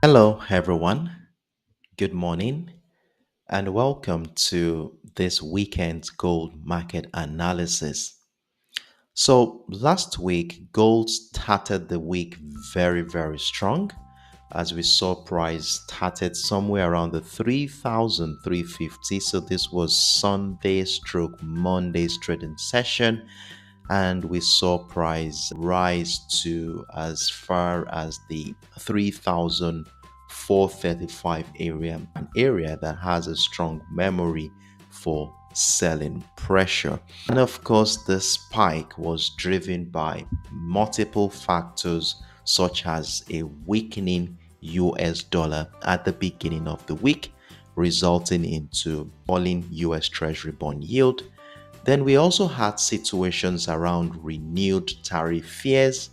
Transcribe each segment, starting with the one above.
Hello, everyone. Good morning, and welcome to this weekend's gold market analysis. So, last week, gold started the week very strong as we saw price started somewhere around the 3,350. So, this was Sunday stroke Monday's trading session, and we saw price rise to as far as the 3,435 area, an area that has a strong memory for selling pressure. And of course, the spike was driven by multiple factors such as a weakening US dollar at the beginning of the week, resulting into falling US Treasury bond yield. Then we also had situations around renewed tariff fears,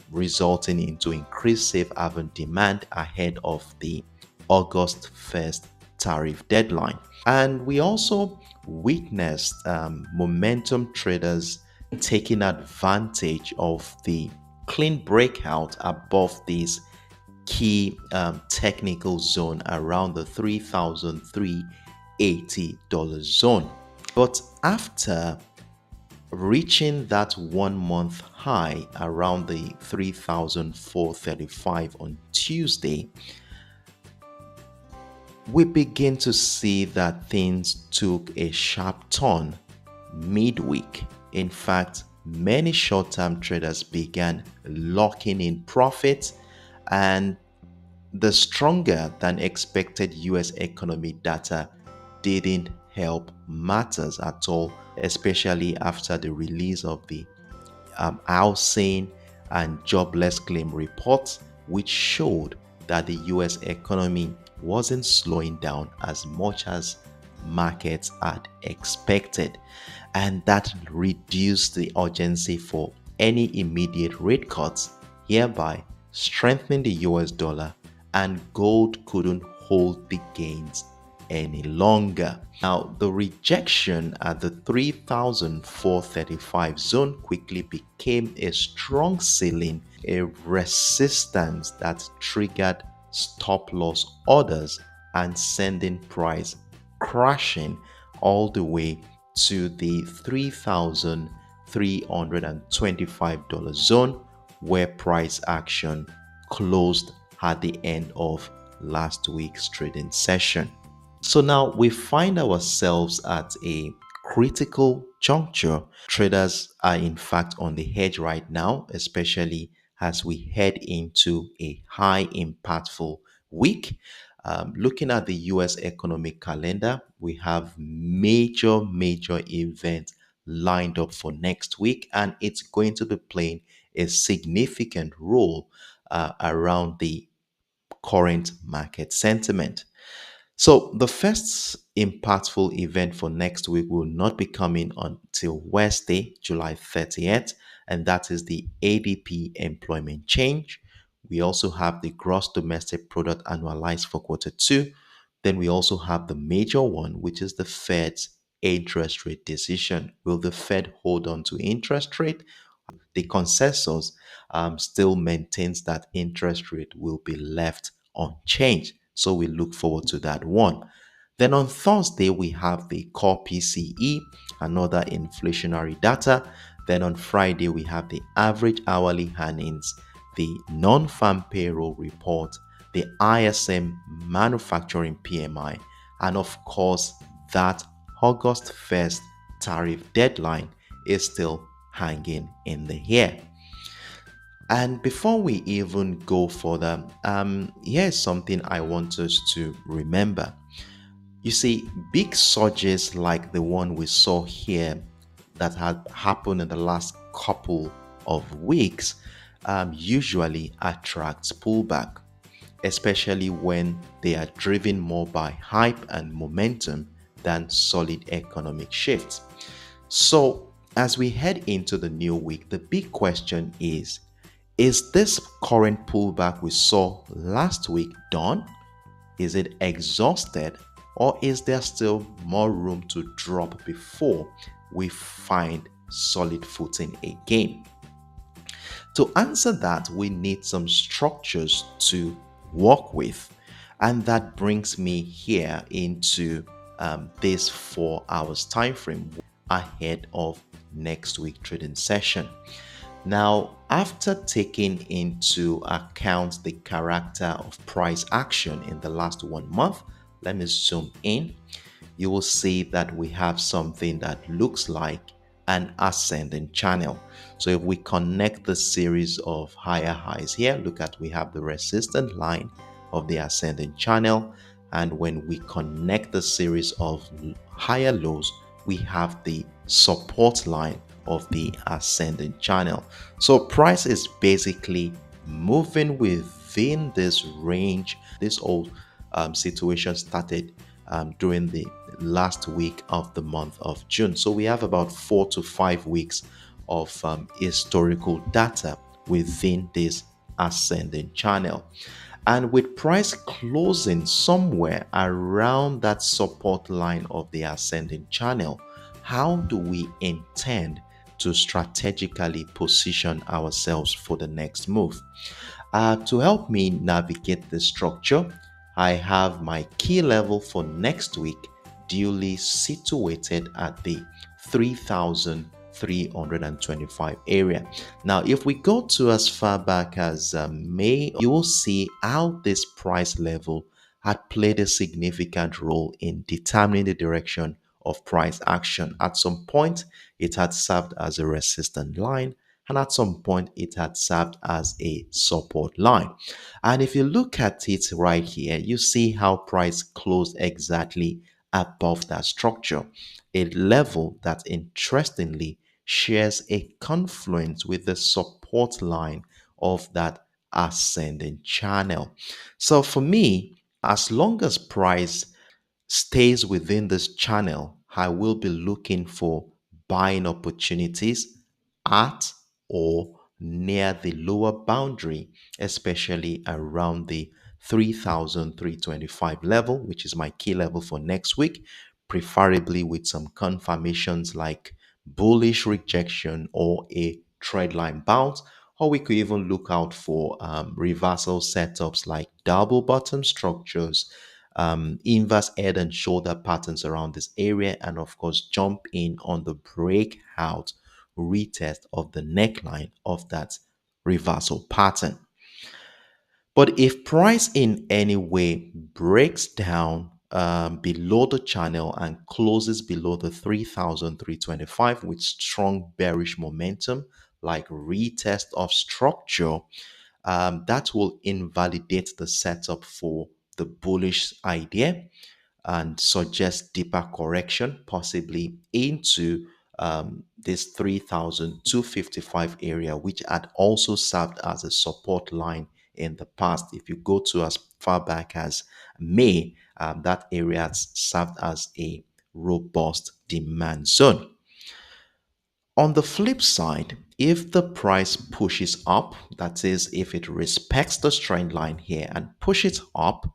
resulting into increased safe haven demand ahead of the August 1st tariff deadline. And we also witnessed momentum traders taking advantage of the clean breakout above this key technical zone around the $3,380 zone. But after reaching that 1 month high around the 3,435 on Tuesday, we begin to see that things took a sharp turn midweek. In fact, many short-term traders began locking in profits, and the stronger than expected US economy data didn't help matters at all, especially after the release of the housing and jobless claim reports, which showed that the US economy wasn't slowing down as much as markets had expected, and that reduced the urgency for any immediate rate cuts, hereby strengthening the US dollar, and gold couldn't hold the gains any longer. Now, the rejection at the 3,435 zone quickly became a strong ceiling, a resistance that triggered stop loss orders and sending price crashing all the way to the $3,325 zone, where price action closed at the end of last week's trading session. So now we find ourselves at a critical juncture. Traders are in fact on the hedge right now, especially as we head into a high impactful week. Looking at the US economic calendar, we have major events lined up for next week, and it's going to be playing a significant role around the current market sentiment. So, the first impactful event for next week will not be coming until Wednesday, July 30th, and that is the ADP employment change. We also have the gross domestic product annualized for quarter two. Then we also have the major one, which is the Fed's interest rate decision. Will the Fed hold on to interest rate? The consensus still maintains that interest rate will be left unchanged. So we look forward to that one. Then on Thursday, we have the core PCE, another inflationary data. Then on Friday, we have the average hourly earnings, the non-farm payroll report, the ISM manufacturing PMI, and of course, that August 1st tariff deadline is still hanging in the air. And before we even go further, here's something I want us to remember. You see, big surges like the one we saw here that had happened in the last couple of weeks usually attracts pullback, especially when they are driven more by hype and momentum than solid economic shifts. So, as we head into the new week, the big question is this current pullback we saw last week done? Is it exhausted? Or is there still more room to drop before we find solid footing again? To answer that, we need some structures to work with. And that brings me here into this 4 hours time frame ahead of next week trading session. Now, after taking into account the character of price action in the last 1 month, let me zoom in. You will see that we have something that looks like an ascending channel. So if we connect the series of higher highs here, look at, we have the resistance line of the ascending channel, and when we connect the series of higher lows, we have the support line of the ascending channel. So price is basically moving within this range. This whole situation started during the last week of the month of June. So we have about 4 to 5 weeks of historical data within this ascending channel. And with price closing somewhere around that support line of the ascending channel, how do we intend to strategically position ourselves for the next move? To help me navigate the structure, I have my key level for next week duly situated at the 3,325 area. Now, if we go to as far back as May, you will see how this price level had played a significant role in determining the direction of price action. At some point, it had served as a resistance line, and at some point it had served as a support line. And if you look at it right here, you see how price closed exactly above that structure, a level that interestingly shares a confluence with the support line of that ascending channel. So for me, as long as price stays within this channel, I will be looking for buying opportunities at or near the lower boundary, especially around the 3,325 level, which is my key level for next week, preferably with some confirmations like bullish rejection or a trend line bounce. Or we could even look out for reversal setups like double bottom structures, inverse head and shoulder patterns around this area, and of course jump in on the breakout retest of the neckline of that reversal pattern. But if price in any way breaks down below the channel and closes below the 3,325 with strong bearish momentum, like retest of structure, that will invalidate the setup for the bullish idea and suggest deeper correction, possibly into this 3,255 area, which had also served as a support line in the past. If you go to as far back as May, that area has served as a robust demand zone. On the flip side, if the price pushes up, that is, if it respects the trend line here and pushes up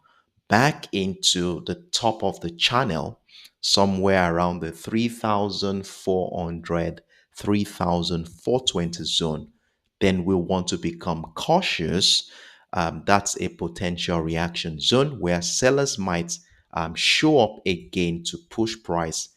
back into the top of the channel, somewhere around the 3,400, 3,420 zone, then we want to become cautious. That's a potential reaction zone where sellers might show up again to push price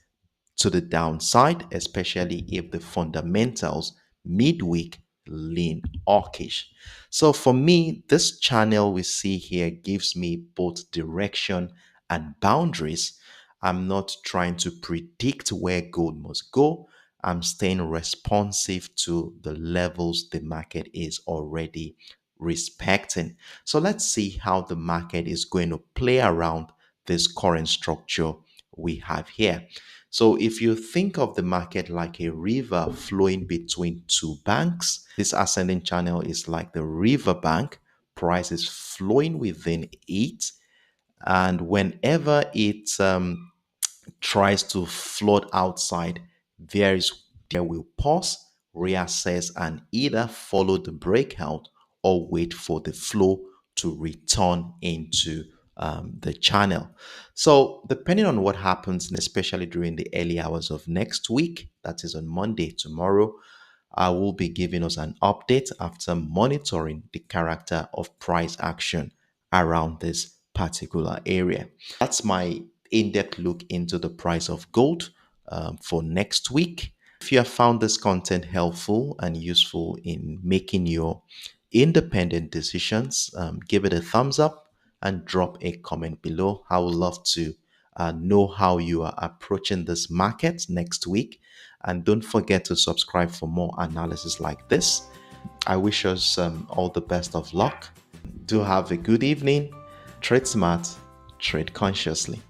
to the downside, especially if the fundamentals midweek lean hawkish. So for me, this channel we see here gives me both direction and boundaries. I'm not trying to predict where gold must go. I'm staying responsive to the levels the market is already respecting. So let's see how the market is going to play around this current structure we have here. So if you think of the market like a river flowing between two banks, this ascending channel is like the river bank. Price is flowing within it, and whenever it tries to float outside, there will pause, reassess, and either follow the breakout or wait for the flow to return into the channel. So, depending on what happens, especially during the early hours of next week, that is on Monday, tomorrow, I will be giving us an update after monitoring the character of price action around this particular area. That's my in-depth look into the price of gold for next week. If you have found this content helpful and useful in making your independent decisions, give it a thumbs up and drop a comment below. I would love to know how you are approaching this market next week. And don't forget to subscribe for more analysis like this. I wish us all the best of luck. Do have a good evening. Trade smart, trade consciously.